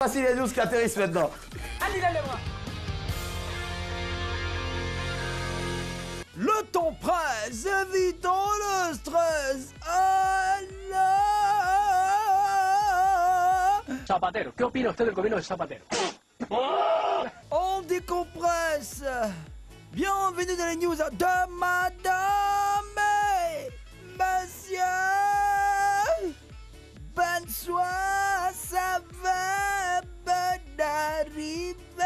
Voici les news qui atterrissent maintenant. Allez, les bras. Le ton presse, évitons le stress. Allah. Zapatero, ¿qué opina usted del gobierno de Zapatero? On décompresse. Bienvenue dans les news de Madame et Monsieur. Bonsoir, ça va, bonne arrivée.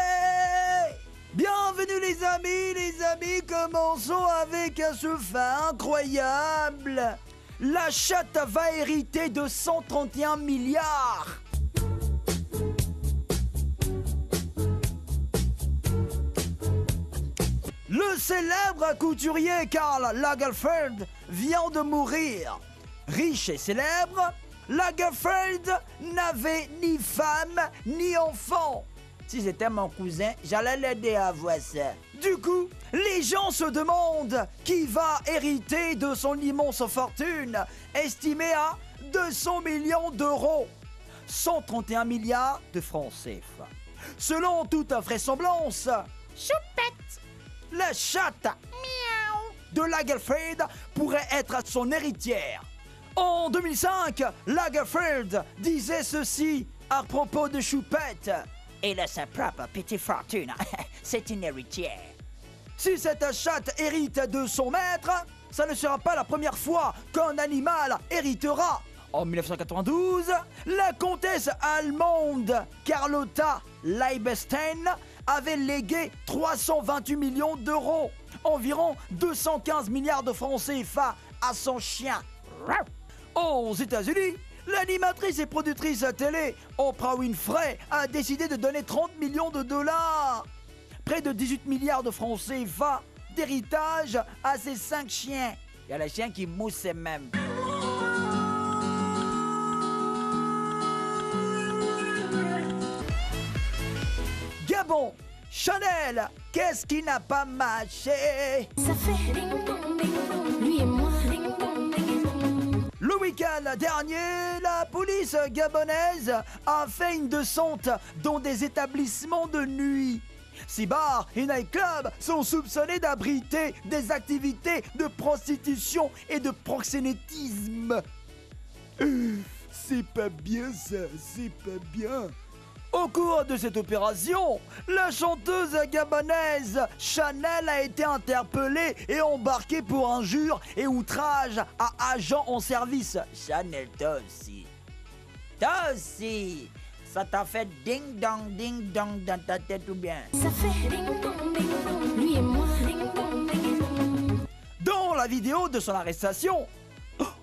Bienvenue les amis, commençons avec ce fait incroyable. La chatte va hériter de 131 milliards. Le célèbre couturier Karl Lagerfeld vient de mourir. Riche et célèbre, Lagerfeld n'avait ni femme ni enfant. Si c'était mon cousin, j'allais l'aider à avoir ça. Du coup, les gens se demandent qui va hériter de son immense fortune, estimée à 200 millions d'euros. 131 milliards de francs CFA. Selon toute vraisemblance, Choupette, la chatte miaou de Lagerfeld pourrait être son héritière. En 2005, Lagerfeld disait ceci à propos de Choupette. Il a sa propre petite fortune. C'est une héritière. Si cette chatte hérite de son maître, ça ne sera pas la première fois qu'un animal héritera. En 1992, la comtesse allemande Carlotta Leibestein avait légué 328 millions d'euros, environ 215 milliards de francs CFA, à son chien. Aux États-Unis, l'animatrice et productrice télé Oprah Winfrey a décidé de donner 30 millions de dollars, près de 18 milliards de francs CFA, d'héritage à ses 5 chiens. Il y a les chiens qui moussent même. Gabon, Chanel, qu'est-ce qui n'a pas marché? Ça fait ding dong ding dong, lui et moi ding dong ding dong. Le week-end dernier, la police gabonaise a fait une descente dans des établissements de nuit. 6 bars et nightclubs sont soupçonnés d'abriter des activités de prostitution et de proxénétisme. C'est pas bien ça, c'est pas bien. Au cours de cette opération, la chanteuse gabonaise Chanel a été interpellée et embarquée pour injure et outrage à agent en service. Chanel, toi aussi. Toi aussi. Ça t'a fait ding dong dans ta tête ou bien? Ça fait ding dong ding dong, lui et moi ding dong ding dong. Dans la vidéo de son arrestation,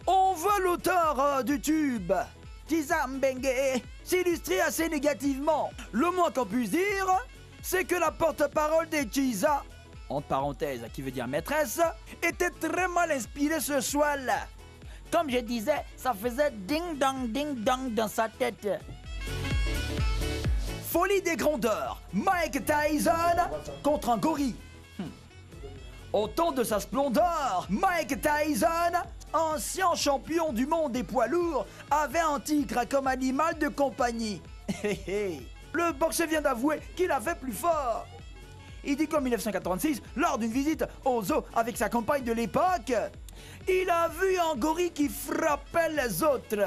on voit l'auteur du tube, Tisa Mbengue, s'illustrer assez négativement. Le moins qu'on puisse dire, c'est que la porte-parole des Tisa, entre parenthèses qui veut dire maîtresse, était très mal inspirée ce soir-là. Comme je disais, ça faisait ding dong dans sa tête. Folie des grandeurs, Mike Tyson contre un gorille. Au temps de sa splendeur, Mike Tyson, ancien champion du monde des poids lourds, avait un tigre comme animal de compagnie. Le boxeur vient d'avouer qu'il avait plus fort. Il dit qu'en 1986, lors d'une visite au zoo avec sa compagne de l'époque, il a vu un gorille qui frappait les autres.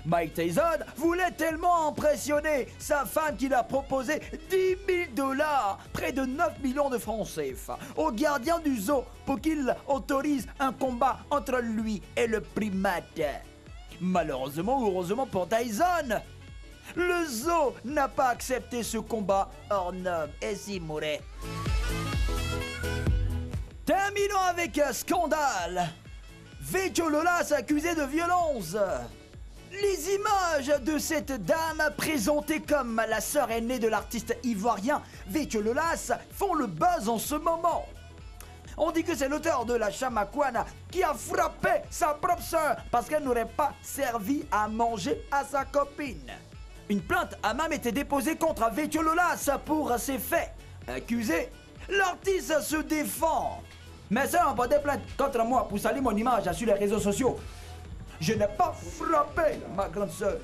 Mike Tyson voulait tellement impressionner sa femme qu'il a proposé 10 000 $, près de 9 millions de francs CFA, au gardien du zoo pour qu'il autorise un combat entre lui et le primate. Malheureusement ou heureusement pour Tyson, le zoo n'a pas accepté ce combat hors norme et s'y mourait. Terminons avec un scandale. Vétio Lolas accusé de violence. Les images de cette dame présentée comme la sœur aînée de l'artiste ivoirien Vétio Lolas font le buzz en ce moment. On dit que c'est l'auteur de la Chamakwana qui a frappé sa propre sœur parce qu'elle n'aurait pas servi à manger à sa copine. Une plainte a même été déposée contre Vétio Lolas pour ces faits. Accusé, l'artiste se défend. Mais ça n'a pas de plainte contre moi pour salir mon image sur les réseaux sociaux. Je n'ai pas frappé ma grande sœur.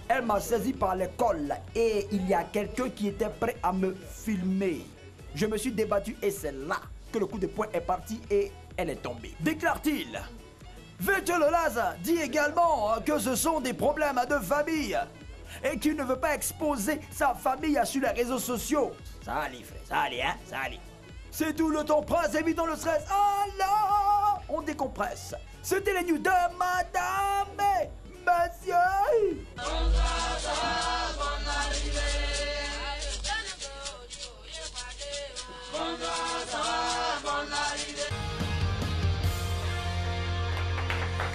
Elle m'a saisi par le col et il y a quelqu'un qui était prêt à me filmer. Je me suis débattu et c'est là que le coup de poing est parti et elle est tombée. Déclare-t-il. Virgil Olaza dit également que ce sont des problèmes de famille et qu'il ne veut pas exposer sa famille sur les réseaux sociaux. Ça allait, frère, ça allait, hein, ça allait. C'est tout le temps presse, évitant le stress. Alors, on décompresse. C'était les news de Madame et Monsieur.